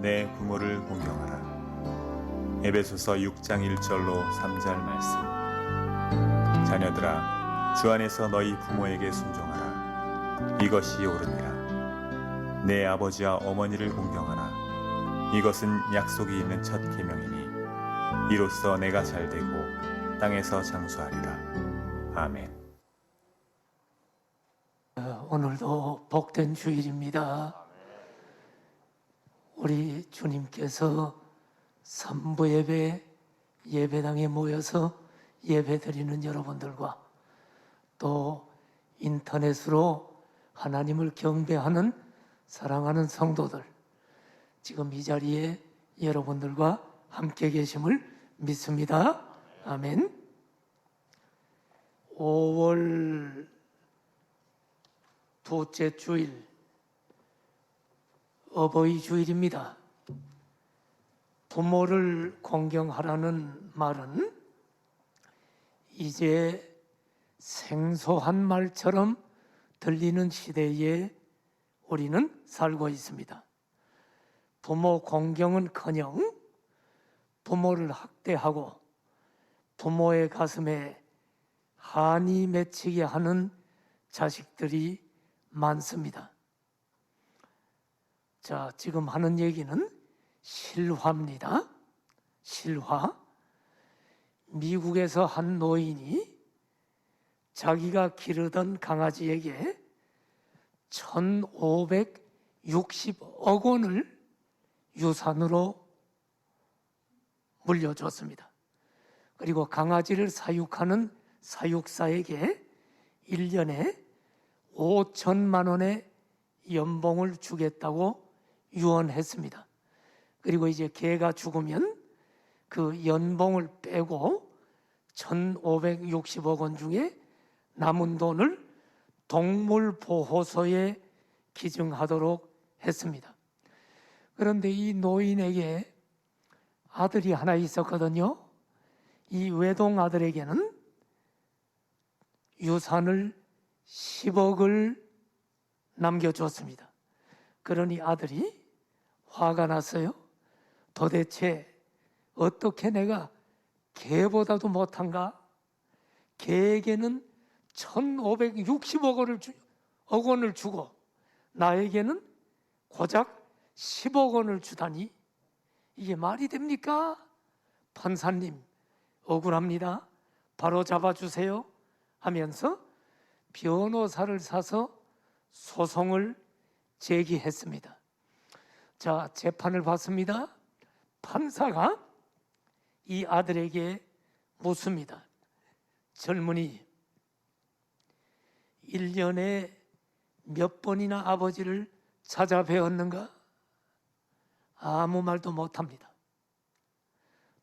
내 부모를 공경하라. 에베소서 6장 1절로 3절 말씀. 자녀들아, 주 안에서 너희 부모에게 순종하라. 이것이 옳으니라. 내 아버지와 어머니를 공경하라. 이것은 약속이 있는 첫 계명이니 이로써 내가 잘되고 땅에서 장수하리라. 아멘. 오늘도 복된 주일입니다. 우리 주님께서 삼부 예배 예배당에 모여서 예배드리는 여러분들과 또 인터넷으로 하나님을 경배하는 사랑하는 성도들, 지금 이 자리에 여러분들과 함께 계심을 믿습니다. 아멘. 5월 둘째 주일, 어버이 주일입니다. 부모를 공경하라는 말은 이제 생소한 말처럼 들리는 시대에 우리는 살고 있습니다. 부모 공경은커녕 부모를 학대하고 부모의 가슴에 한이 맺히게 하는 자식들이 많습니다. 자, 지금 하는 얘기는 실화입니다. 실화. 미국에서 한 노인이 자기가 기르던 강아지에게 1,560억 원을 유산으로 물려줬습니다. 그리고 강아지를 사육하는 사육사에게 1년에 5천만 원의 연봉을 주겠다고 유언했습니다. 그리고 이제 개가 죽으면 그 연봉을 빼고 1,560억 원 중에 남은 돈을 동물보호소에 기증하도록 했습니다. 그런데 이 노인에게 아들이 하나 있었거든요. 이 외동 아들에게는 유산을 10억을 남겨줬습니다. 그러니 아들이 화가 났어요. 도대체 어떻게 내가 개보다도 못한가? 개에게는 1,560억 원을 주고 나에게는 고작 10억 원을 주다니 이게 말이 됩니까? 판사님, 억울합니다. 바로 잡아주세요 하면서 변호사를 사서 소송을 제기했습니다. 자, 재판을 받습니다. 판사가 이 아들에게 묻습니다. 젊은이, 1년에 몇 번이나 아버지를 찾아뵈었는가? 아무 말도 못합니다.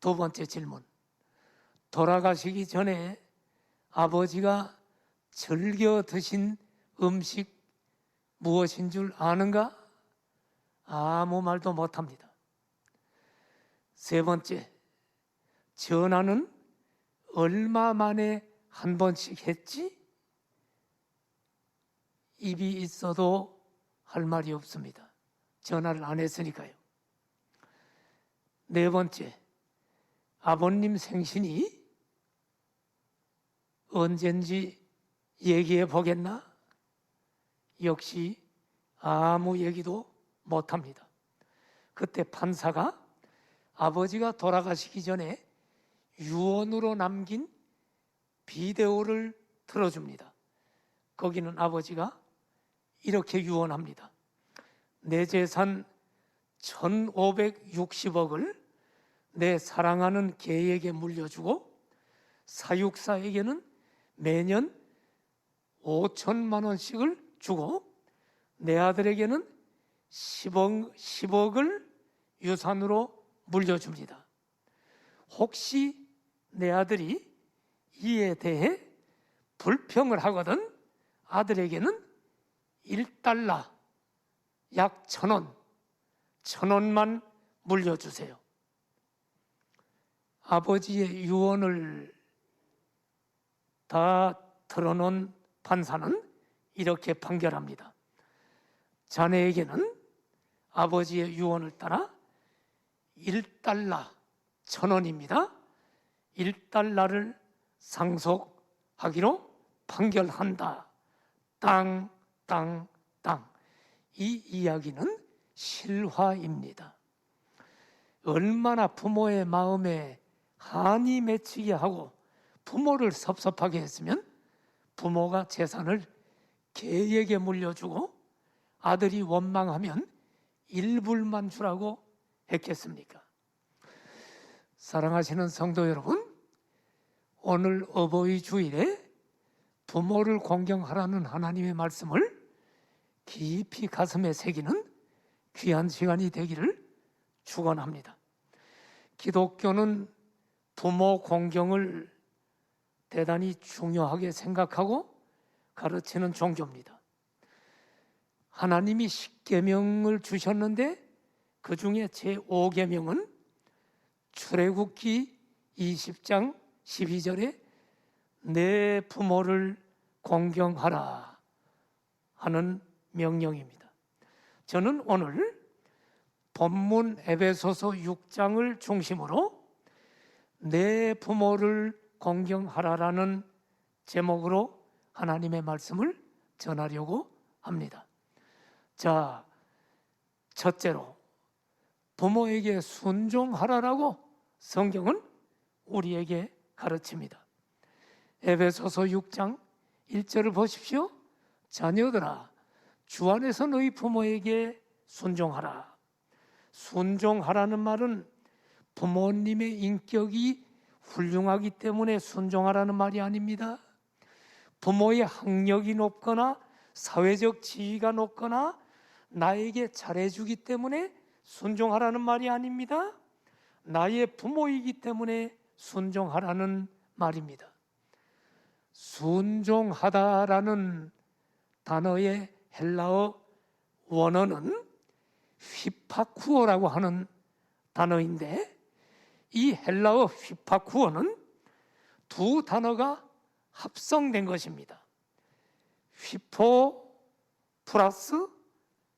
두 번째 질문. 돌아가시기 전에 아버지가 즐겨 드신 음식 무엇인 줄 아는가? 아무 말도 못합니다. 세 번째, 전화는 얼마 만에 한 번씩 했지? 입이 있어도 할 말이 없습니다. 전화를 안 했으니까요. 네 번째, 아버님 생신이 언젠지 얘기해 보겠나? 역시 아무 얘기도 못합니다. 그때 판사가 아버지가 돌아가시기 전에 유언으로 남긴 비디오를 틀어줍니다. 거기는 아버지가 이렇게 유언합니다. 내 재산 1,560억을 내 사랑하는 개에게 물려주고 사육사에게는 매년 5천만 원씩을 주고 내 아들에게는 10억을 유산으로 물려줍니다. 혹시 내 아들이 이에 대해 불평을 하거든 아들에게는 1달러, 약 1,000원, 1,000원만 물려주세요. 아버지의 유언을 다 틀어놓은 판사는 이렇게 판결합니다. 자네에게는 아버지의 유언을 따라 1달러 1,000원입니다. 1달러를 상속하기로 판결한다. 땅. 이 이야기는 실화입니다. 얼마나 부모의 마음에 한이 맺히게 하고 부모를 섭섭하게 했으면 부모가 재산을 개에게 물려주고 아들이 원망하면 일불만 주라고 했겠습니까? 사랑하시는 성도 여러분, 오늘 어버이 주일에 부모를 공경하라는 하나님의 말씀을 깊이 가슴에 새기는 귀한 시간이 되기를 축원합니다. 기독교는 부모 공경을 대단히 중요하게 생각하고 가르치는 종교입니다. 하나님이 10계명을 주셨는데 그 중에 제5계명은 출애굽기 20장 12절에 내 부모를 공경하라 하는 명령입니다. 저는 오늘 본문 에베소서 6장을 중심으로 내 부모를 공경하라라는 제목으로 하나님의 말씀을 전하려고 합니다. 자, 첫째로 부모에게 순종하라라고 성경은 우리에게 가르칩니다. 에베소서 6장 1절을 보십시오. 자녀들아, 주 안에서 너희 부모에게 순종하라. 순종하라는 말은 부모님의 인격이 훌륭하기 때문에 순종하라는 말이 아닙니다. 부모의 학력이 높거나 사회적 지위가 높거나 나에게 잘해주기 때문에 순종하라는 말이 아닙니다. 나의 부모이기 때문에 순종하라는 말입니다. 순종하다라는 단어의 헬라어 원어는 휘파쿠어라고 하는 단어인데 이 헬라어 휘파쿠어는 두 단어가 합성된 것입니다. 휘포 플러스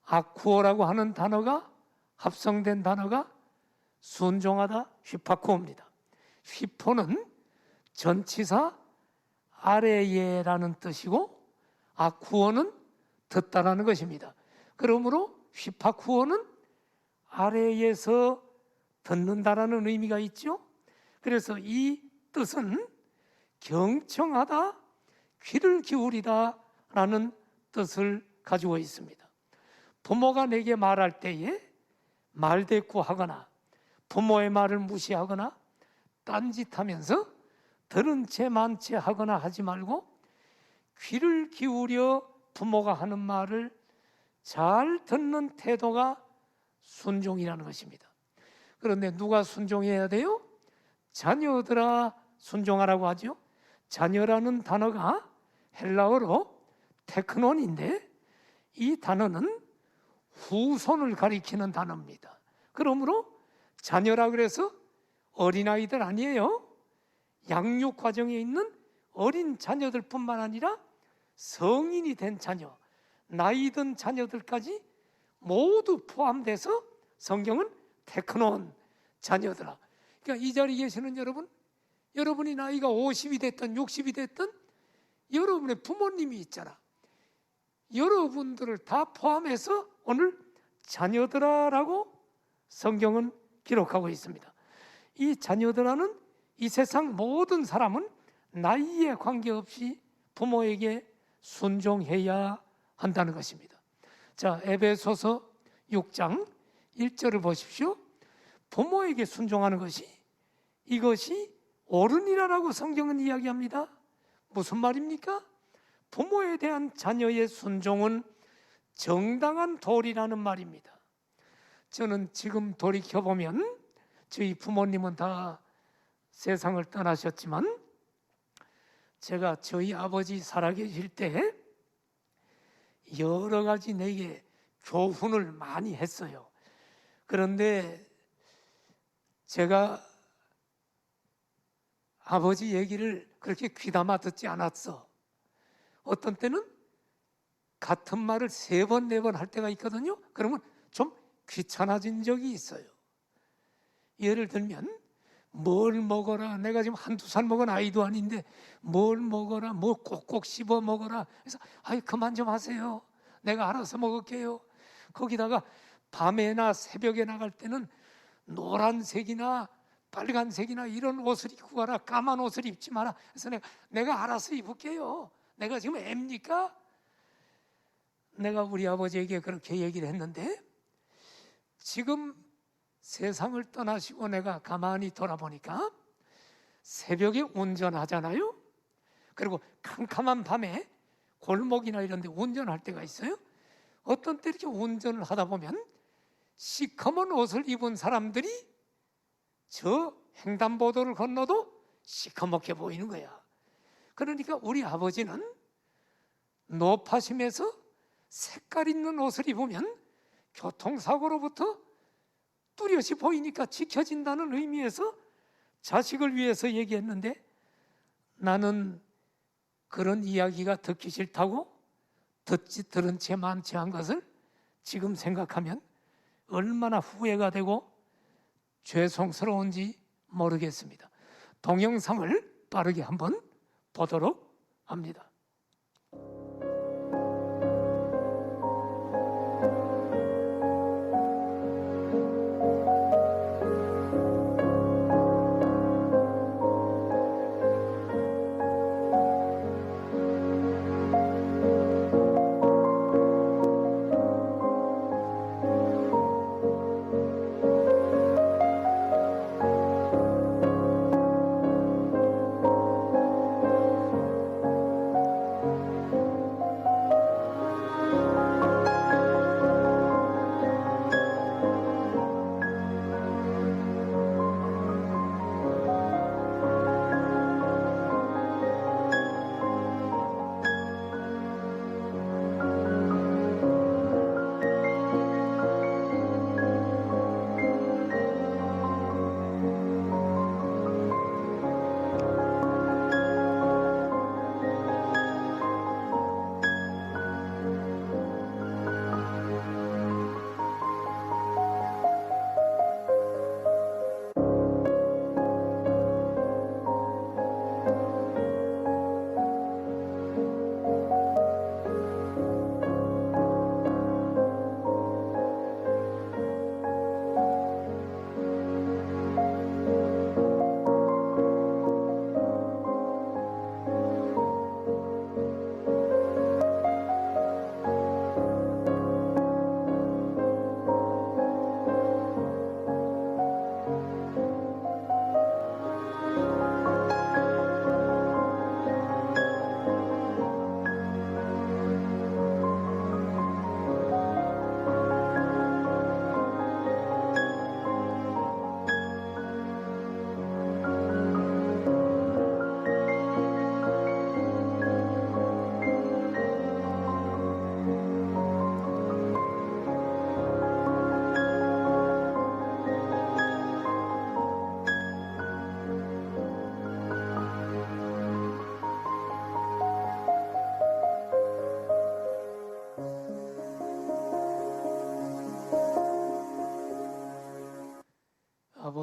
아쿠어라고 하는 단어가 합성된 단어가 순종하다 휘파쿠어입니다. 휘포는 전치사 아래에라는 뜻이고 아쿠어는 듣다라는 것입니다. 그러므로 휘파쿠어는 아래에서 듣는다라는 의미가 있죠. 그래서 이 뜻은 경청하다, 귀를 기울이다 라는 뜻을 가지고 있습니다. 부모가 내게 말할 때에 말대꾸하거나 부모의 말을 무시하거나 딴짓하면서 들은 채 만채 하거나 하지 말고 귀를 기울여 부모가 하는 말을 잘 듣는 태도가 순종이라는 것입니다. 그런데 누가 순종해야 돼요? 자녀들아 순종하라고 하죠. 자녀라는 단어가 헬라어로 테크논인데 이 단어는 후손을 가리키는 단어입니다. 그러므로 자녀라 그래서 어린아이들 아니에요. 양육 과정에 있는 어린 자녀들뿐만 아니라 성인이 된 자녀, 나이 든 자녀들까지 모두 포함돼서 성경은 테크논 자녀들아. 그러니까 이 자리에 계시는 여러분, 여러분이 나이가 50이 됐든 60이 됐든 여러분의 부모님이 있잖아. 여러분들을 다 포함해서 오늘 자녀들아라고 성경은 기록하고 있습니다. 이 자녀들아는 이 세상 모든 사람은 나이에 관계없이 부모에게 순종해야 한다는 것입니다. 자, 에베소서 6장 1절을 보십시오. 부모에게 순종하는 것이 이것이 옳으니라라고 성경은 이야기합니다. 무슨 말입니까? 부모에 대한 자녀의 순종은 정당한 도리라는 말입니다. 저는 지금 돌이켜보면 저희 부모님은 다 세상을 떠나셨지만 제가 저희 아버지 살아계실 때 여러 가지 내게 교훈을 많이 했어요. 그런데 제가 아버지 얘기를 그렇게 귀담아 듣지 않았어. 어떤 때는 같은 말을 3번, 4번 할 때가 있거든요. 그러면 좀 귀찮아진 적이 있어요. 예를 들면 뭘 먹어라. 내가 지금 한두 살 먹은 아이도 아닌데 뭘 먹어라. 뭐 꼭꼭 씹어 먹어라. 그래서 아이 그만 좀 하세요. 내가 알아서 먹을게요. 거기다가 밤에나 새벽에 나갈 때는 노란색이나 빨간색이나 이런 옷을 입고 가라. 까만 옷을 입지 마라. 그래서 내가 알아서 입을게요. 내가 지금 애입니까? 내가 우리 아버지에게 그렇게 얘기를 했는데 지금 세상을 떠나시고 내가 가만히 돌아보니까 새벽에 운전하잖아요. 그리고 캄캄한 밤에 골목이나 이런 데 운전할 때가 있어요. 어떤 때 이렇게 운전을 하다 보면 시커먼 옷을 입은 사람들이 저 횡단보도를 건너도 시커멓게 보이는 거야. 그러니까 우리 아버지는 높아심에서 색깔 있는 옷을 입으면 교통사고로부터 뚜렷이 보이니까 지켜진다는 의미에서 자식을 위해서 얘기했는데 나는 그런 이야기가 듣기 싫다고 들은 채 많지 않은 것을 지금 생각하면 얼마나 후회가 되고 죄송스러운지 모르겠습니다. 동영상을 빠르게 한번 보도록 합니다.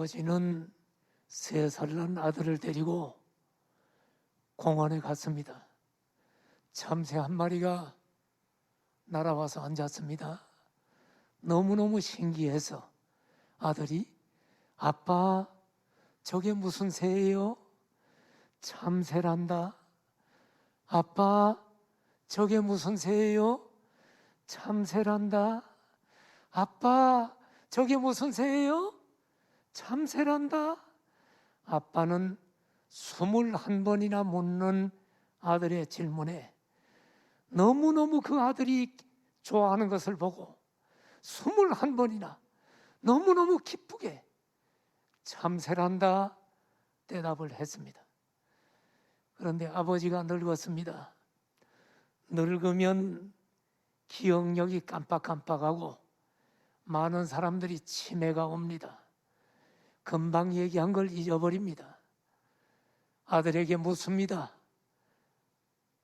아버지는 3살 난 아들을 데리고 공원에 갔습니다. 참새 한 마리가 날아와서 앉았습니다. 너무너무 신기해서 아들이 아빠 저게 무슨 새예요? 참새란다. 아빠 저게 무슨 새예요? 참새란다. 아빠 저게 무슨 새예요? 참새란다. 아빠는 21번이나 묻는 아들의 질문에 너무너무 그 아들이 좋아하는 것을 보고 21번이나 너무너무 기쁘게 참새란다 대답을 했습니다. 그런데 아버지가 늙었습니다. 늙으면 기억력이 깜빡깜빡하고 많은 사람들이 치매가 옵니다. 금방 얘기한 걸 잊어버립니다. 아들에게 묻습니다.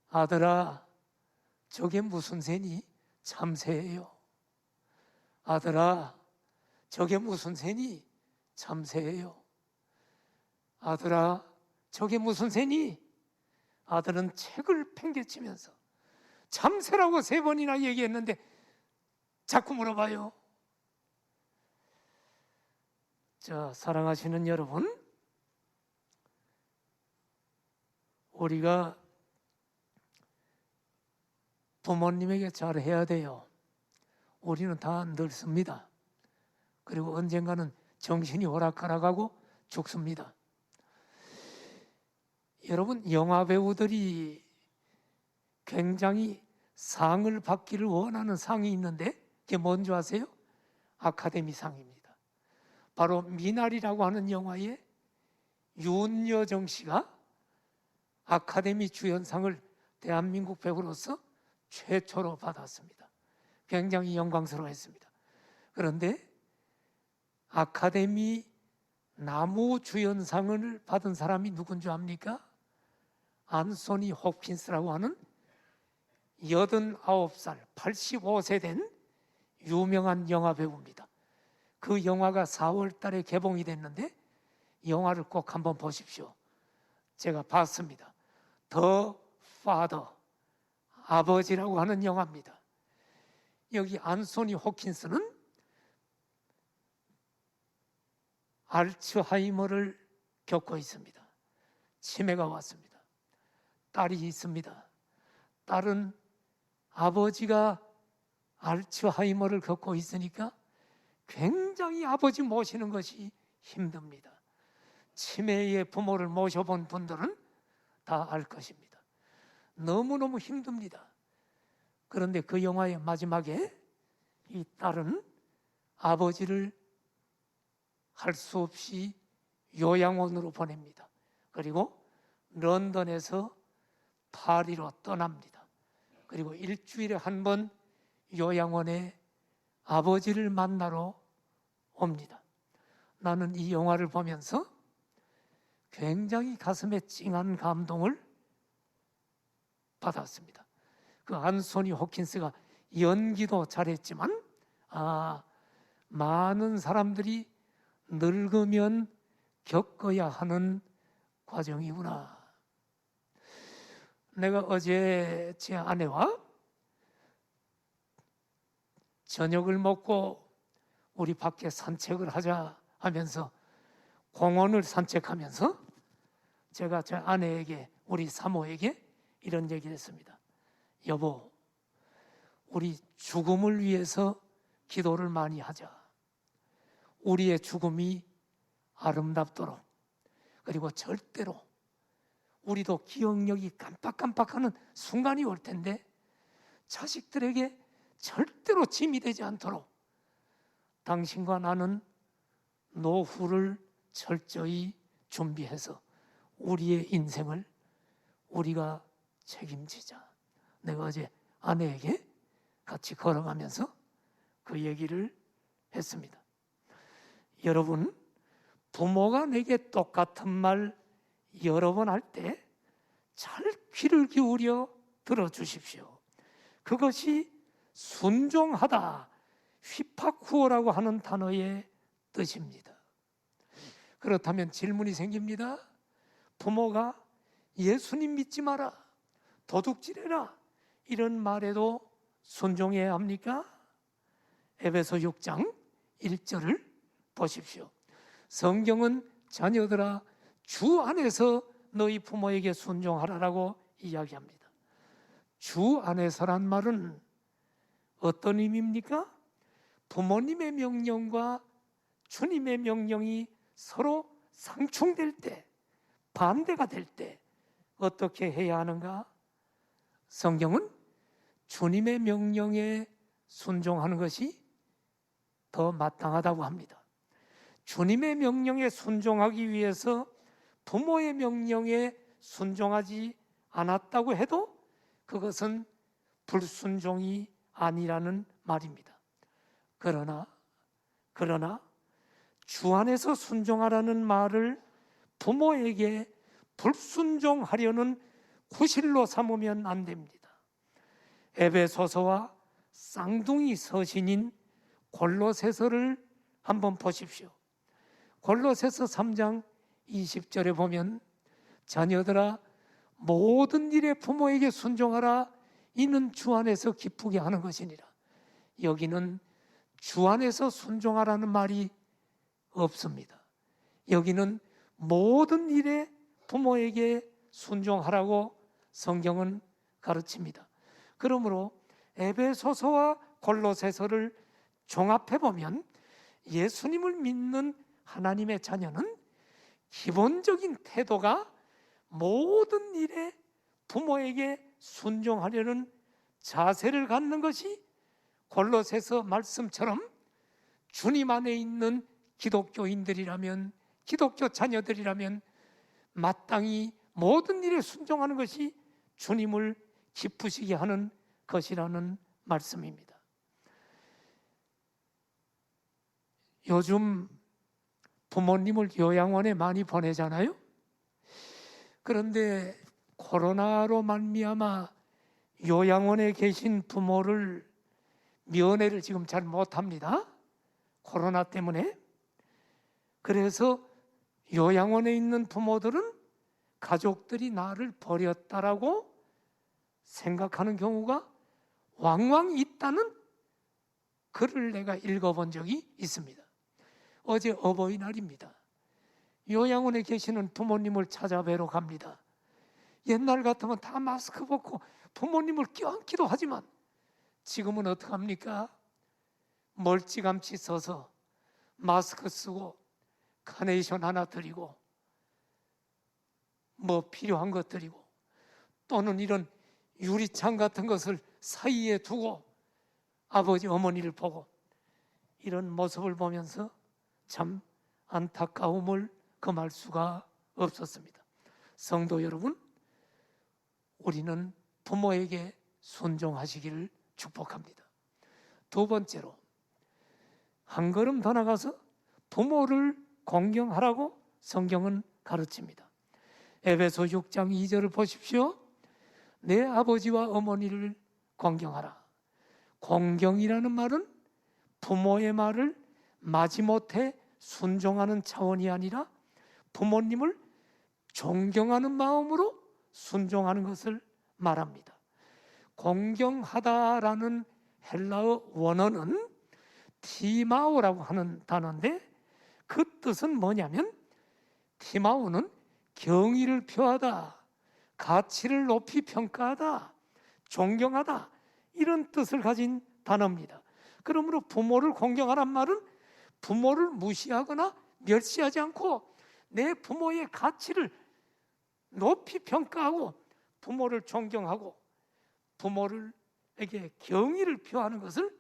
아들아, 저게 무슨 새니? 참새예요. 아들아, 저게 무슨 새니? 참새예요. 아들아, 저게 무슨 새니? 아들은 책을 팽개치면서 참새라고 3번이나 얘기했는데 자꾸 물어봐요. 자, 사랑하시는 여러분, 우리가 부모님에게 잘해야 돼요. 우리는 다 늙습니다. 그리고 언젠가는 정신이 오락가락하고 죽습니다. 여러분, 영화 배우들이 굉장히 상을 받기를 원하는 상이 있는데 그게 뭔지 아세요? 아카데미 상입니다. 바로 미나리라고 하는 영화에 윤여정 씨가 아카데미 주연상을 대한민국 배우로서 최초로 받았습니다. 굉장히 영광스러워했습니다. 그런데 아카데미 나무주연상을 받은 사람이 누군지 압니까? 안소니 홉킨스라고 하는 89살, 85세 된 유명한 영화 배우입니다. 그 영화가 4월 달에 개봉이 됐는데 영화를 꼭 한번 보십시오. 제가 봤습니다. 더 파더, 아버지라고 하는 영화입니다. 여기 안소니 홉킨스는 알츠하이머를 겪고 있습니다. 치매가 왔습니다. 딸이 있습니다. 딸은 아버지가 알츠하이머를 겪고 있으니까 굉장히 아버지 모시는 것이 힘듭니다. 치매의 부모를 모셔본 분들은 다 알 것입니다. 너무너무 힘듭니다. 그런데 그 영화의 마지막에 이 딸은 아버지를 할 수 없이 요양원으로 보냅니다. 그리고 런던에서 파리로 떠납니다. 그리고 일주일에 한 번 요양원에 아버지를 만나러 옵니다. 나는 이 영화를 보면서 굉장히 가슴에 찡한 감동을 받았습니다. 그 안소니 홉킨스가 연기도 잘했지만 많은 사람들이 늙으면 겪어야 하는 과정이구나. 내가 어제 제 아내와 저녁을 먹고 우리 밖에 산책을 하자 하면서 공원을 산책하면서 제가 제 아내에게, 우리 사모에게 이런 얘기를 했습니다. 여보, 우리 죽음을 위해서 기도를 많이 하자. 우리의 죽음이 아름답도록, 그리고 절대로 우리도 기억력이 깜빡깜빡하는 순간이 올 텐데 자식들에게 절대로 짐이 되지 않도록 당신과 나는 노후를 철저히 준비해서 우리의 인생을 우리가 책임지자. 내가 어제 아내에게 같이 걸어가면서 그 얘기를 했습니다. 여러분, 부모가 내게 똑같은 말 여러 번 할 때 잘 귀를 기울여 들어주십시오. 그것이 순종하다, 휘파쿠어라고 하는 단어의 뜻입니다. 그렇다면 질문이 생깁니다. 부모가 예수님 믿지 마라, 도둑질해라 이런 말에도 순종해야 합니까? 에베소 6장 1절을 보십시오. 성경은 자녀들아 주 안에서 너희 부모에게 순종하라라고 이야기합니다. 주 안에서란 말은 어떤 의미입니까? 부모님의 명령과 주님의 명령이 서로 상충될 때, 반대가 될 때 어떻게 해야 하는가? 성경은 주님의 명령에 순종하는 것이 더 마땅하다고 합니다. 주님의 명령에 순종하기 위해서 부모의 명령에 순종하지 않았다고 해도 그것은 불순종이 아니라는 말입니다. 그러나 주 안에서 순종하라는 말을 부모에게 불순종하려는 구실로 삼으면 안 됩니다. 에베소서와 쌍둥이 서신인 골로새서를 한번 보십시오. 골로새서 3장 20절에 보면 자녀들아 모든 일에 부모에게 순종하라. 이는 주 안에서 기쁘게 하는 것이니라. 여기는 주 안에서 순종하라는 말이 없습니다. 여기는 모든 일에 부모에게 순종하라고 성경은 가르칩니다. 그러므로 에베소서와 골로새서를 종합해 보면 예수님을 믿는 하나님의 자녀는 기본적인 태도가 모든 일에 부모에게 순종하려는 자세를 갖는 것이 골로새서 말씀처럼 주님 안에 있는 기독교인들이라면, 기독교 자녀들이라면 마땅히 모든 일에 순종하는 것이 주님을 기쁘시게 하는 것이라는 말씀입니다. 요즘 부모님을 요양원에 많이 보내잖아요. 그런데 코로나로 말미암아 요양원에 계신 부모를 면회를 지금 잘 못합니다. 코로나 때문에. 그래서 요양원에 있는 부모들은 가족들이 나를 버렸다라고 생각하는 경우가 왕왕 있다는 글을 내가 읽어본 적이 있습니다. 어제 어버이날입니다. 요양원에 계시는 부모님을 찾아뵈러 갑니다. 옛날 같으면 다 마스크 벗고 부모님을 껴안기도 하지만 지금은 어떡합니까? 멀찌감치 서서 마스크 쓰고 카네이션 하나 드리고 뭐 필요한 것 드리고 또는 이런 유리창 같은 것을 사이에 두고 아버지 어머니를 보고 이런 모습을 보면서 참 안타까움을 금할 수가 없었습니다. 성도 여러분, 우리는 부모에게 순종하시기를 축복합니다. 두 번째로 한 걸음 더 나가서 부모를 공경하라고 성경은 가르칩니다. 에베소 6장 2절을 보십시오. 내 아버지와 어머니를 공경하라. 공경이라는 말은 부모의 말을 마지못해 순종하는 차원이 아니라 부모님을 존경하는 마음으로 순종하는 것을 말합니다. 공경하다라는 헬라어 원어는 티마오라고 하는 단어인데 그 뜻은 뭐냐면 티마오는 경의를 표하다, 가치를 높이 평가하다, 존경하다 이런 뜻을 가진 단어입니다. 그러므로 부모를 공경하란 말은 부모를 무시하거나 멸시하지 않고 내 부모의 가치를 높이 평가하고 부모를 존경하고 부모에게 경의를 표하는 것을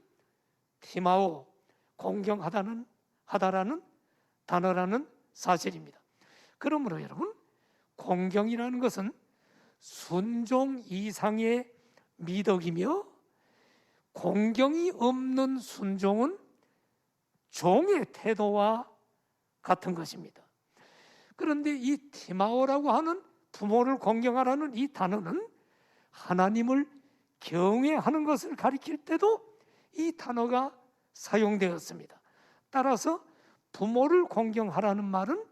티마오, 공경하다라는 단어라는 사실입니다. 그러므로 여러분, 공경이라는 것은 순종 이상의 미덕이며 공경이 없는 순종은 종의 태도와 같은 것입니다. 그런데 이 티마오라고 하는 부모를 공경하라는 이 단어는 하나님을 경외하는 것을 가리킬 때도 이 단어가 사용되었습니다. 따라서 부모를 공경하라는 말은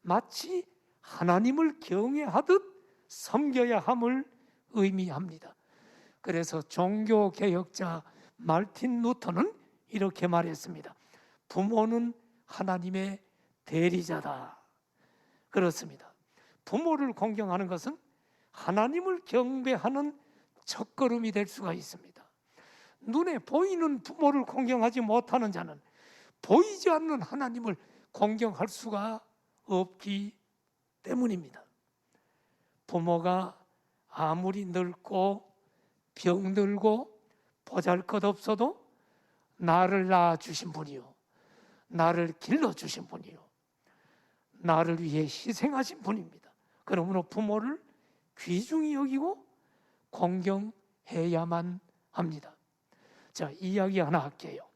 마치 하나님을 경외하듯 섬겨야 함을 의미합니다. 그래서 종교개혁자 마르틴 루터는 이렇게 말했습니다. 부모는 하나님의 대리자다. 그렇습니다. 부모를 공경하는 것은 하나님을 경배하는 첫걸음이 될 수가 있습니다. 눈에 보이는 부모를 공경하지 못하는 자는 보이지 않는 하나님을 공경할 수가 없기 때문입니다. 부모가 아무리 늙고 병들고 보잘것없어도 나를 낳아주신 분이요, 나를 길러주신 분이요, 나를 위해 희생하신 분입니다. 그러므로 부모를 귀중히 여기고 공경해야만 합니다. 자, 이야기 하나 할게요.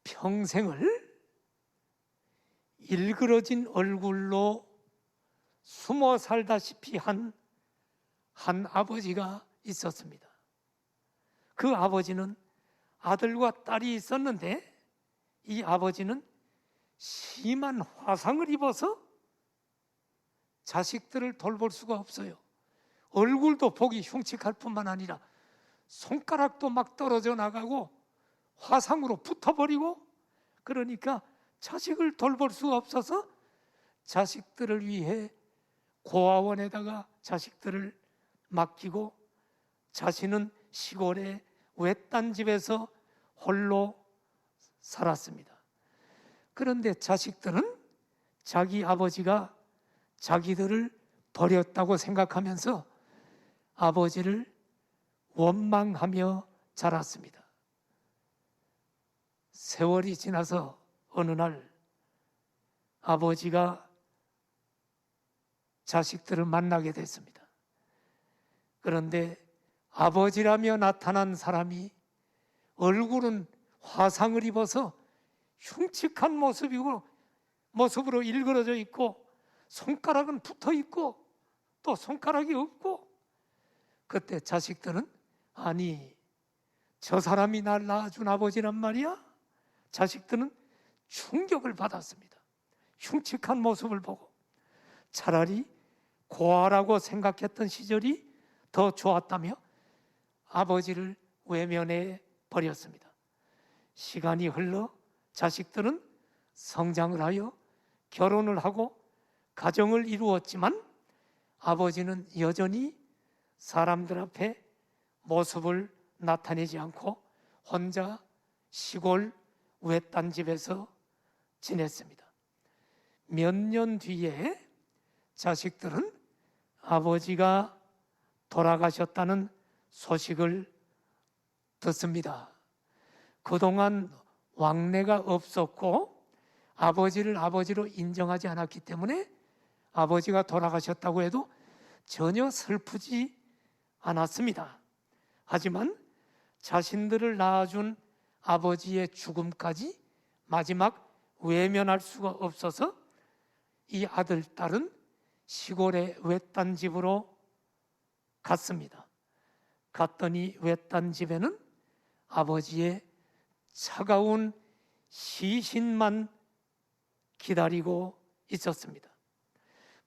평생을 일그러진 얼굴로 숨어 살다시피 한 아버지가 있었습니다. 그 아버지는 아들과 딸이 있었는데 이 아버지는 심한 화상을 입어서 자식들을 돌볼 수가 없어요. 얼굴도 보기 흉측할 뿐만 아니라 손가락도 막 떨어져 나가고 화상으로 붙어버리고, 그러니까 자식을 돌볼 수가 없어서 자식들을 위해 고아원에다가 자식들을 맡기고 자신은 시골의 외딴 집에서 홀로 살았습니다. 그런데 자식들은 자기 아버지가 자기들을 버렸다고 생각하면서 아버지를 원망하며 자랐습니다. 세월이 지나서 어느 날 아버지가 자식들을 만나게 됐습니다. 그런데 아버지라며 나타난 사람이 얼굴은 화상을 입어서 흉측한 모습으로 일그러져 있고 손가락은 붙어 있고 또 손가락이 없고, 그때 자식들은 아니, 저 사람이 날 낳아준 아버지란 말이야? 자식들은 충격을 받았습니다. 흉측한 모습을 보고 차라리 고아라고 생각했던 시절이 더 좋았다며 아버지를 외면해 버렸습니다. 시간이 흘러 자식들은 성장을 하여 결혼을 하고 가정을 이루었지만 아버지는 여전히 사람들 앞에 모습을 나타내지 않고 혼자 시골 외딴 집에서 지냈습니다. 몇 년 뒤에 자식들은 아버지가 돌아가셨다는 소식을 듣습니다. 그동안 왕래가 없었고 아버지를 아버지로 인정하지 않았기 때문에 아버지가 돌아가셨다고 해도 전혀 슬프지 않았습니다. 하지만 자신들을 낳아준 아버지의 죽음까지 마지막 외면할 수가 없어서 이 아들, 딸은 시골의 외딴 집으로 갔습니다. 갔더니 외딴 집에는 아버지의 차가운 시신만 기다리고 있었습니다.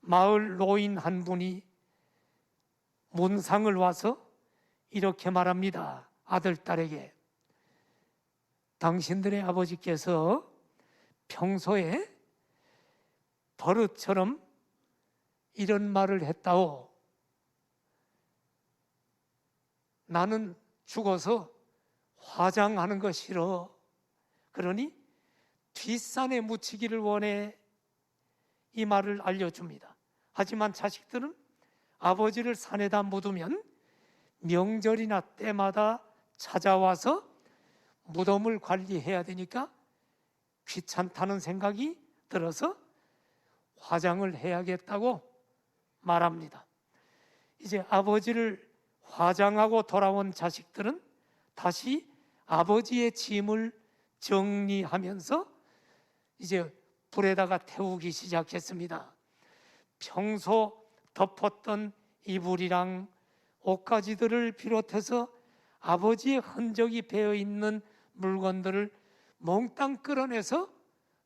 마을 노인 한 분이 문상을 와서 이렇게 말합니다. 아들, 딸에게, 당신들의 아버지께서 평소에 버릇처럼 이런 말을 했다오. 나는 죽어서 화장하는 거 싫어. 그러니 뒷산에 묻히기를 원해. 이 말을 알려줍니다. 하지만 자식들은 아버지를 산에다 묻으면 명절이나 때마다 찾아와서 무덤을 관리해야 되니까 귀찮다는 생각이 들어서 화장을 해야겠다고 말합니다. 이제 아버지를 화장하고 돌아온 자식들은 다시 아버지의 짐을 정리하면서 이제 불에다가 태우기 시작했습니다. 평소 덮었던 이불이랑 옷가지들을 비롯해서 아버지의 흔적이 배어 있는 물건들을 몽땅 끌어내서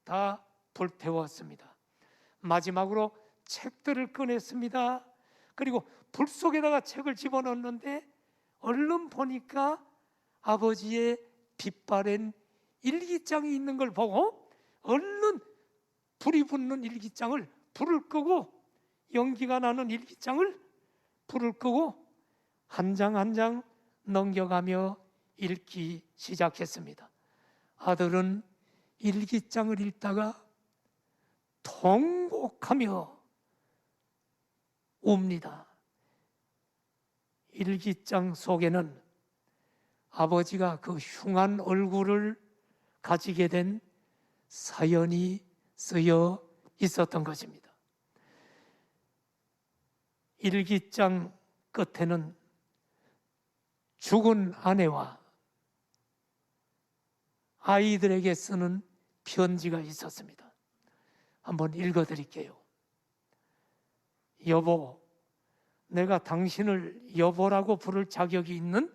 다 불태웠습니다. 마지막으로 책들을 꺼냈습니다. 그리고 불 속에다가 책을 집어넣는데 얼른 보니까 아버지의 빛바랜 일기장이 있는 걸 보고 얼른 불이 붙는 일기장을 불을 끄고, 연기가 나는 일기장을 불을 끄고 한 장 한 장 넘겨가며 읽기 시작했습니다. 아들은 일기장을 읽다가 통곡하며 웁니다. 일기장 속에는 아버지가 그 흉한 얼굴을 가지게 된 사연이 쓰여 있었던 것입니다. 일기장 끝에는 죽은 아내와 아이들에게 쓰는 편지가 있었습니다. 한번 읽어드릴게요. 여보, 내가 당신을 여보라고 부를 자격이 있는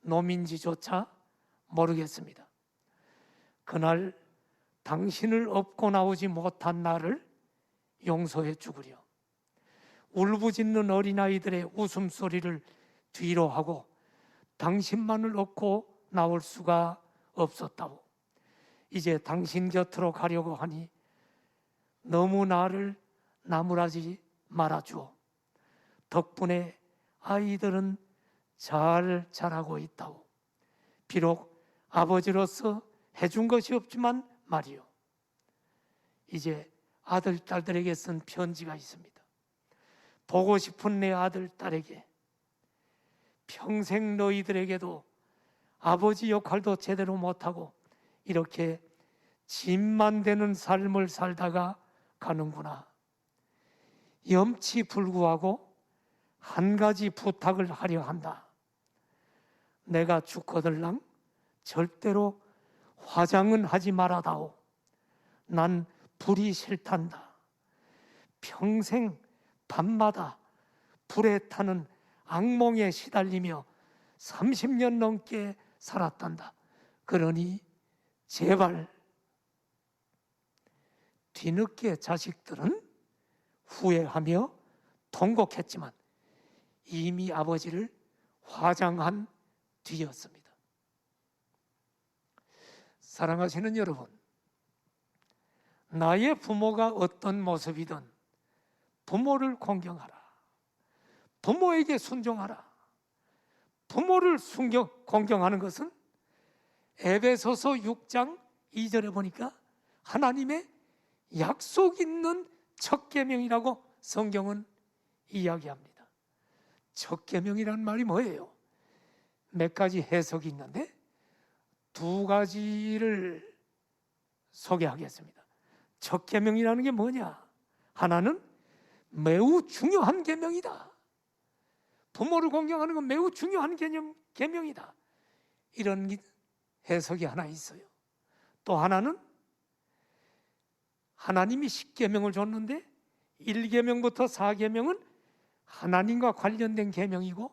놈인지조차 모르겠습니다. 그날 당신을 업고 나오지 못한 나를 용서해 주구려. 울부짖는 어린아이들의 웃음소리를 뒤로 하고 당신만을 업고 나올 수가 없었다고. 이제 당신 곁으로 가려고 하니 너무 나를 나무라지 말아주오. 덕분에 아이들은 잘 자라고 있다고. 비록 아버지로서 해준 것이 없지만 말이요. 이제 아들, 딸들에게 쓴 편지가 있습니다. 보고 싶은 내 아들, 딸에게 평생 너희들에게도 아버지 역할도 제대로 못하고 이렇게 짐만 되는 삶을 살다가 가는구나. 염치불구하고 한 가지 부탁을 하려 한다. 내가 죽거들랑 절대로 화장은 하지 말아다오. 난 불이 싫단다. 평생 밤마다 불에 타는 악몽에 시달리며 30년 넘게 살았단다. 그러니 제발 뒤늦게 자식들은 후회하며 통곡했지만 이미 아버지를 화장한 뒤였습니다. 사랑하시는 여러분, 나의 부모가 어떤 모습이든 부모를 공경하라. 부모에게 순종하라. 부모를 공경하는 것은 에베소서 6장 2절에 보니까 하나님의 약속 있는 첫 계명이라고 성경은 이야기합니다. 첫 계명이라는 말이 뭐예요? 몇 가지 해석이 있는데 두 가지를 소개하겠습니다. 첫 계명이라는 게 뭐냐? 하나는 매우 중요한 계명이다. 부모를 공경하는 건 매우 중요한 계명이다. 이런 해석이 하나 있어요. 또 하나는 하나님이 10계명을 줬는데 1계명부터 4계명은 하나님과 관련된 계명이고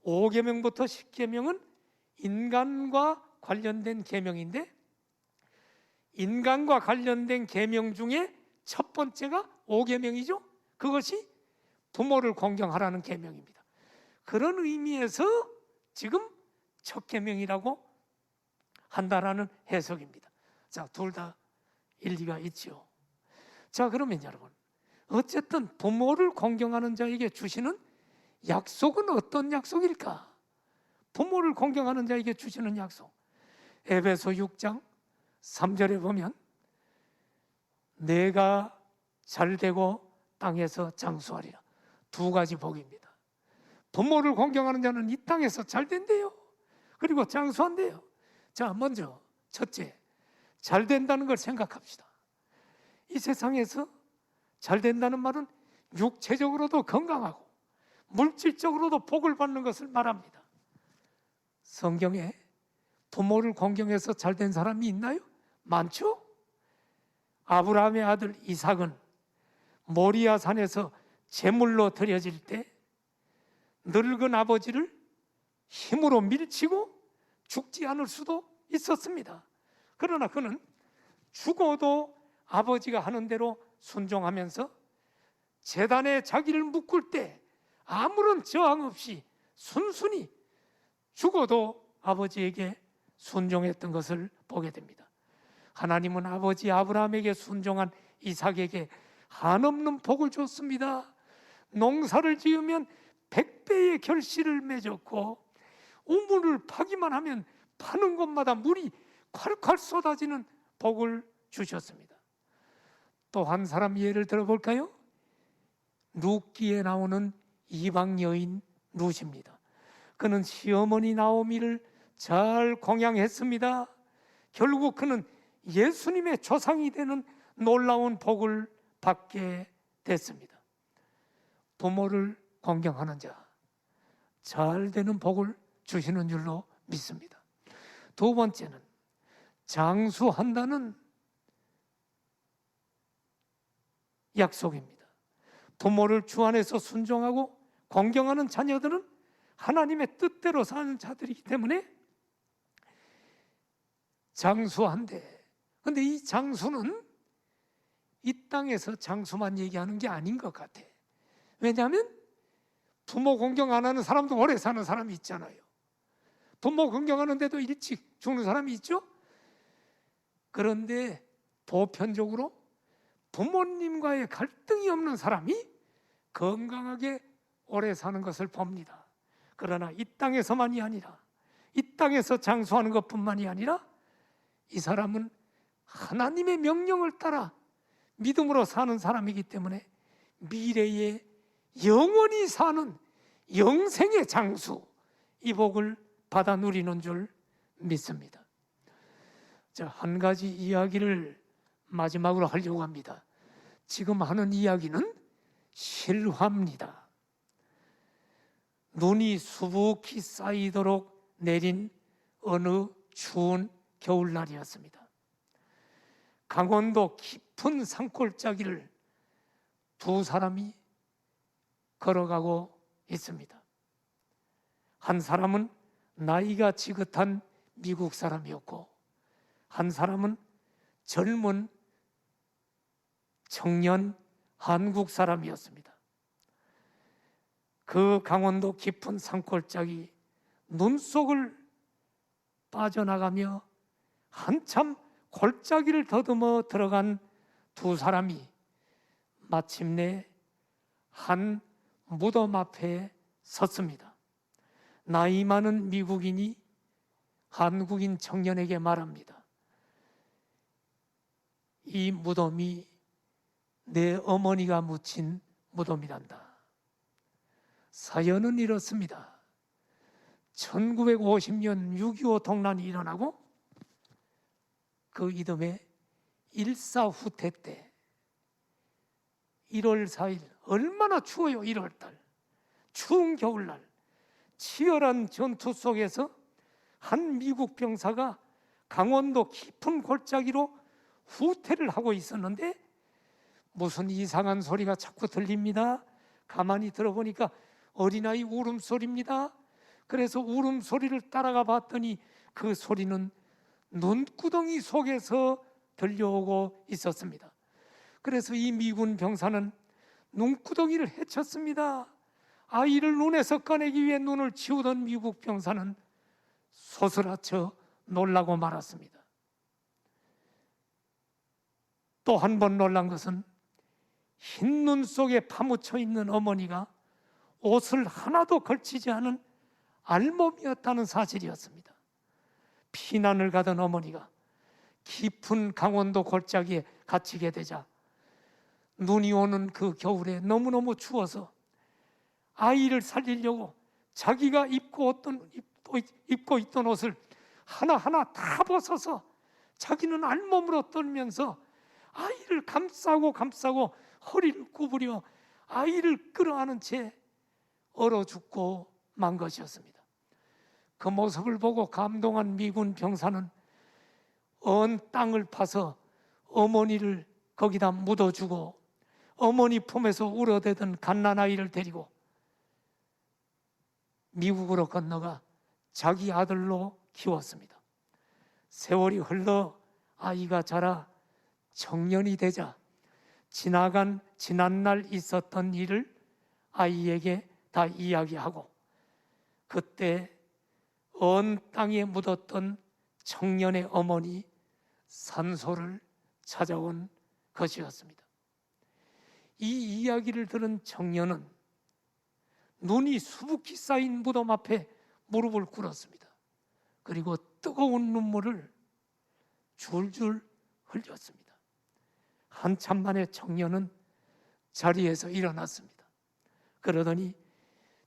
5계명부터 10계명은 인간과 관련된 계명인데 인간과 관련된 계명 중에 첫 번째가 5계명이죠. 그것이 부모를 공경하라는 계명입니다. 그런 의미에서 지금 첫 계명이라고 한다라는 해석입니다. 자, 둘 다 일리가 있죠. 자, 그러면 여러분, 어쨌든 부모를 공경하는 자에게 주시는 약속은 어떤 약속일까? 부모를 공경하는 자에게 주시는 약속. 에베소 6장 3절에 보면 내가 잘되고 땅에서 장수하리라. 두 가지 복입니다. 부모를 공경하는 자는 이 땅에서 잘된대요. 그리고 장수한대요. 자, 먼저 첫째, 잘된다는 걸 생각합시다. 이 세상에서 잘된다는 말은 육체적으로도 건강하고 물질적으로도 복을 받는 것을 말합니다. 성경에 부모를 공경해서 잘된 사람이 있나요? 많죠? 아브라함의 아들 이삭은 모리아 산에서 제물로 드려질 때 늙은 아버지를 힘으로 밀치고 죽지 않을 수도 있었습니다. 그러나 그는 죽어도 아버지가 하는 대로 순종하면서 제단에 자기를 묶을 때 아무런 저항 없이 순순히 죽어도 아버지에게 순종했던 것을 보게 됩니다. 하나님은 아버지 아브라함에게 순종한 이삭에게 한없는 복을 줬습니다. 농사를 지으면 100배의 결실을 맺었고 우물을 파기만 하면 파는 곳마다 물이 콸콸 쏟아지는 복을 주셨습니다. 또 한 사람 예를 들어볼까요? 룻기에 나오는 이방 여인 룻입니다. 그는 시어머니 나오미를 잘 공양했습니다. 결국 그는 예수님의 조상이 되는 놀라운 복을 받게 됐습니다. 부모를 공경하는 자, 잘 되는 복을 주시는 줄로 믿습니다. 두 번째는 장수한다는 약속입니다. 부모를 주 안에서 순종하고 공경하는 자녀들은 하나님의 뜻대로 사는 자들이기 때문에 장수한데 그런데 이 장수는 이 땅에서 장수만 얘기하는 게 아닌 것 같아. 왜냐하면 부모 공경 안 하는 사람도 오래 사는 사람이 있잖아요. 부모 공경하는데도 일찍 죽는 사람이 있죠. 그런데 보편적으로 부모님과의 갈등이 없는 사람이 건강하게 오래 사는 것을 봅니다. 그러나 이 땅에서만이 아니라, 이 땅에서 장수하는 것뿐만이 아니라 이 사람은 하나님의 명령을 따라 믿음으로 사는 사람이기 때문에 미래에 영원히 사는 영생의 장수, 이 복을 받아 누리는 줄 믿습니다. 자, 한 가지 이야기를 마지막으로 하려고 합니다. 지금 하는 이야기는 실화입니다. 눈이 수북히 쌓이도록 내린 어느 추운 겨울날이었습니다. 강원도 깊은 산골짜기를 두 사람이 걸어가고 있습니다. 한 사람은 나이가 지긋한 미국 사람이었고, 한 사람은 젊은 청년 한국 사람이었습니다. 그 강원도 깊은 산골짜기 눈 속을 빠져나가며 한참 골짜기를 더듬어 들어간 두 사람이 마침내 한 무덤 앞에 섰습니다. 나이 많은 미국인이 한국인 청년에게 말합니다. 이 무덤이 내 어머니가 묻힌 무덤이란다. 사연은 이렇습니다. 1950년 6.25 동란이 일어나고 그 이듬해 일사후퇴 때 1월 4일, 얼마나 추워요. 1월달 추운 겨울날 치열한 전투 속에서 한 미국 병사가 강원도 깊은 골짜기로 후퇴를 하고 있었는데 무슨 이상한 소리가 자꾸 들립니다. 가만히 들어보니까 어린아이 울음소리입니다. 그래서 울음소리를 따라가 봤더니 그 소리는 눈구덩이 속에서 들려오고 있었습니다. 그래서 이 미군 병사는 눈구덩이를 헤쳤습니다. 아이를 눈에서 꺼내기 위해 눈을 치우던 미국 병사는 소스라쳐 놀라고 말았습니다. 또 한 번 놀란 것은 흰 눈 속에 파묻혀 있는 어머니가 옷을 하나도 걸치지 않은 알몸이었다는 사실이었습니다. 피난을 가던 어머니가 깊은 강원도 골짜기에 갇히게 되자 눈이 오는 그 겨울에 너무너무 추워서 아이를 살리려고 자기가 입고 있던 옷을 하나하나 다 벗어서 자기는 알몸으로 떨면서 아이를 감싸고 허리를 구부려 아이를 끌어안은 채 얼어 죽고 만 것이었습니다. 그 모습을 보고 감동한 미군 병사는 언 땅을 파서 어머니를 거기다 묻어주고 어머니 품에서 울어대던 갓난아이를 데리고 미국으로 건너가 자기 아들로 키웠습니다. 세월이 흘러 아이가 자라 청년이 되자 지난날 있었던 일을 아이에게 다 이야기하고 그때 언 땅에 묻었던 청년의 어머니 산소를 찾아온 것이었습니다. 이 이야기를 들은 청년은 눈이 수북히 쌓인 무덤 앞에 무릎을 꿇었습니다. 그리고 뜨거운 눈물을 줄줄 흘렸습니다. 한참 만에 청년은 자리에서 일어났습니다. 그러더니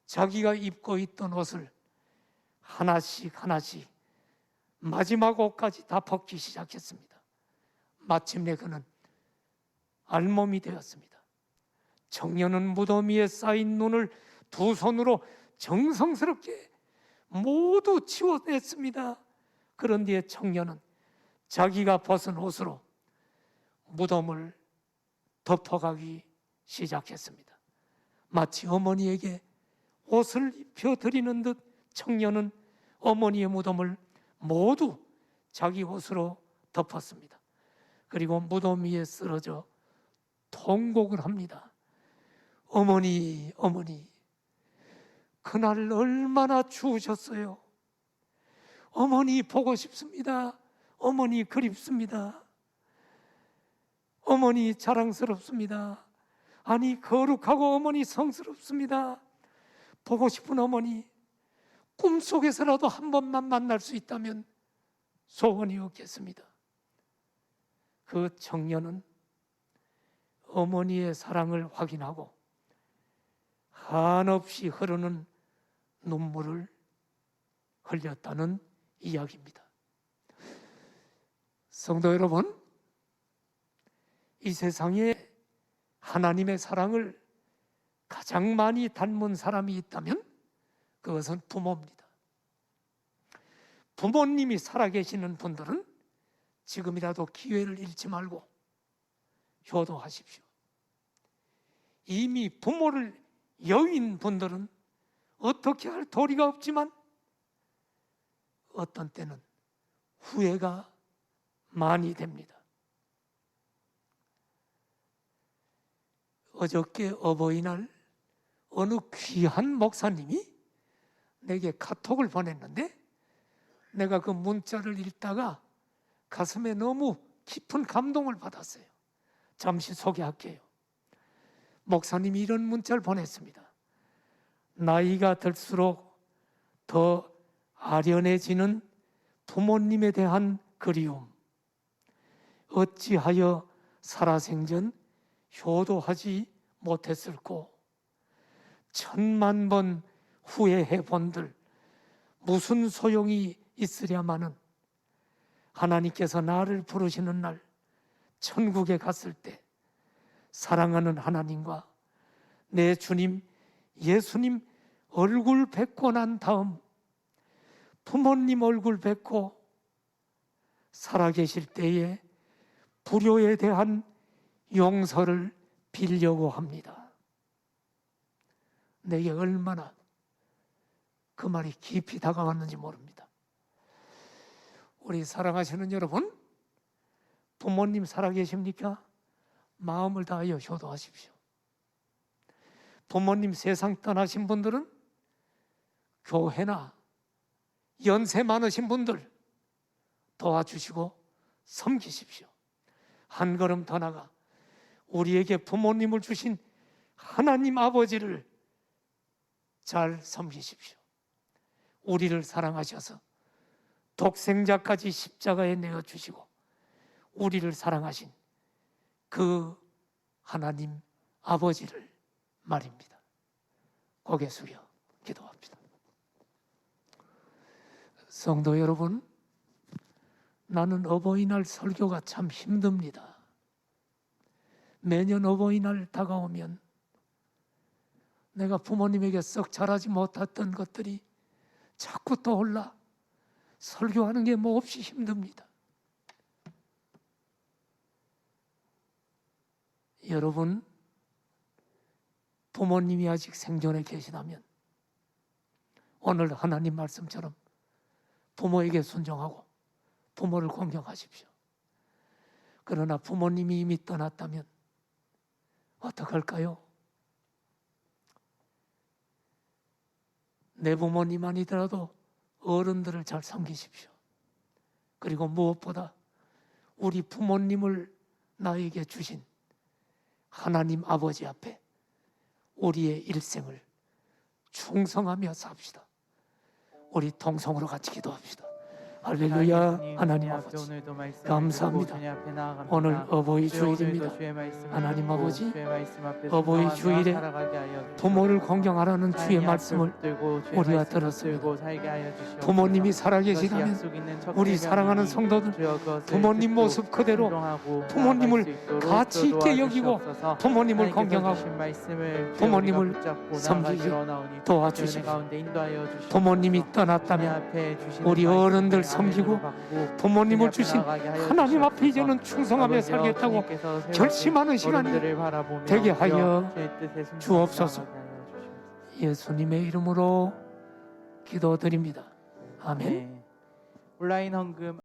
자기가 입고 있던 옷을 하나씩 마지막 옷까지 다 벗기 시작했습니다. 마침내 그는 알몸이 되었습니다. 청년은 무덤 위에 쌓인 눈을 두 손으로 정성스럽게 모두 치워냈습니다. 그런 뒤에 청년은 자기가 벗은 옷으로 무덤을 덮어가기 시작했습니다. 마치 어머니에게 옷을 입혀드리는 듯 청년은 어머니의 무덤을 모두 자기 옷으로 덮었습니다. 그리고 무덤 위에 쓰러져 통곡을 합니다. 어머니, 어머니, 그날 얼마나 추우셨어요. 어머니 보고 싶습니다. 어머니 그립습니다. 어머니 자랑스럽습니다. 아니 거룩하고 어머니 성스럽습니다. 보고 싶은 어머니, 꿈속에서라도 한 번만 만날 수 있다면 소원이었겠습니다. 그 청년은 어머니의 사랑을 확인하고 한없이 흐르는 눈물을 흘렸다는 이야기입니다. 성도 여러분, 이 세상에 하나님의 사랑을 가장 많이 닮은 사람이 있다면 그것은 부모입니다. 부모님이 살아계시는 분들은 지금이라도 기회를 잃지 말고 효도하십시오. 이미 부모를 여윈 분들은 어떻게 할 도리가 없지만 어떤 때는 후회가 많이 됩니다. 어저께 어버이날 어느 귀한 목사님이 내게 카톡을 보냈는데 내가 그 문자를 읽다가 가슴에 너무 깊은 감동을 받았어요. 잠시 소개할게요. 목사님이 이런 문자를 보냈습니다. 나이가 들수록 더 아련해지는 부모님에 대한 그리움. 어찌하여 살아생전 효도하지 못했을꼬. 10,000번 후회해 본들 무슨 소용이 있으랴마는 하나님께서 나를 부르시는 날 천국에 갔을 때 사랑하는 하나님과 내 주님 예수님 얼굴 뵙고 난 다음 부모님 얼굴 뵙고 살아계실 때에 불효에 대한 용서를 빌려고 합니다. 내게 얼마나 그 말이 깊이 다가왔는지 모릅니다. 우리 사랑하시는 여러분, 부모님 살아계십니까? 마음을 다하여 효도하십시오. 부모님 세상 떠나신 분들은 교회나 연세 많으신 분들 도와주시고 섬기십시오. 한 걸음 더 나가 우리에게 부모님을 주신 하나님 아버지를 잘 섬기십시오. 우리를 사랑하셔서 독생자까지 십자가에 내어주시고 우리를 사랑하신 그 하나님 아버지를 말입니다. 고개 숙여 기도합니다. 성도 여러분, 나는 어버이날 설교가 참 힘듭니다. 매년 어버이날 다가오면 내가 부모님에게 썩 잘하지 못했던 것들이 자꾸 떠올라 설교하는 게 몹시 힘듭니다. 여러분, 부모님이 아직 생존해 계시다면 오늘 하나님 말씀처럼 부모에게 순종하고 부모를 공경하십시오. 그러나 부모님이 이미 떠났다면 어떡할까요? 내 부모님 아니더라도 어른들을 잘 섬기십시오. 그리고 무엇보다 우리 부모님을 나에게 주신 하나님 아버지 앞에 우리의 일생을 충성하며 삽시다. 우리 동성으로 같이 기도합시다. 할렐루야. 하나님 아버지 감사합니다. 오늘 어버이 주일입니다. 하나님 아버지 어버이 주일에 부모를 공경하라는 주의 말씀을 우리가 들었습니다. 부모님이 살아계시다면 우리 사랑하는 성도들 부모님 모습 그대로 부모님을 가치 있게 여기고 부모님을 공경하고 부모님을 섬기게 도와주십시오. 부모님이 떠났다면 우리 어른들 섬기고 부모님을 주신 하나님 앞에 이제는 충성하며 살겠다고 결심하는 시간이 되게 하여 주옵소서. 예수님의 이름으로 기도드립니다. 아멘. 온라인 헌금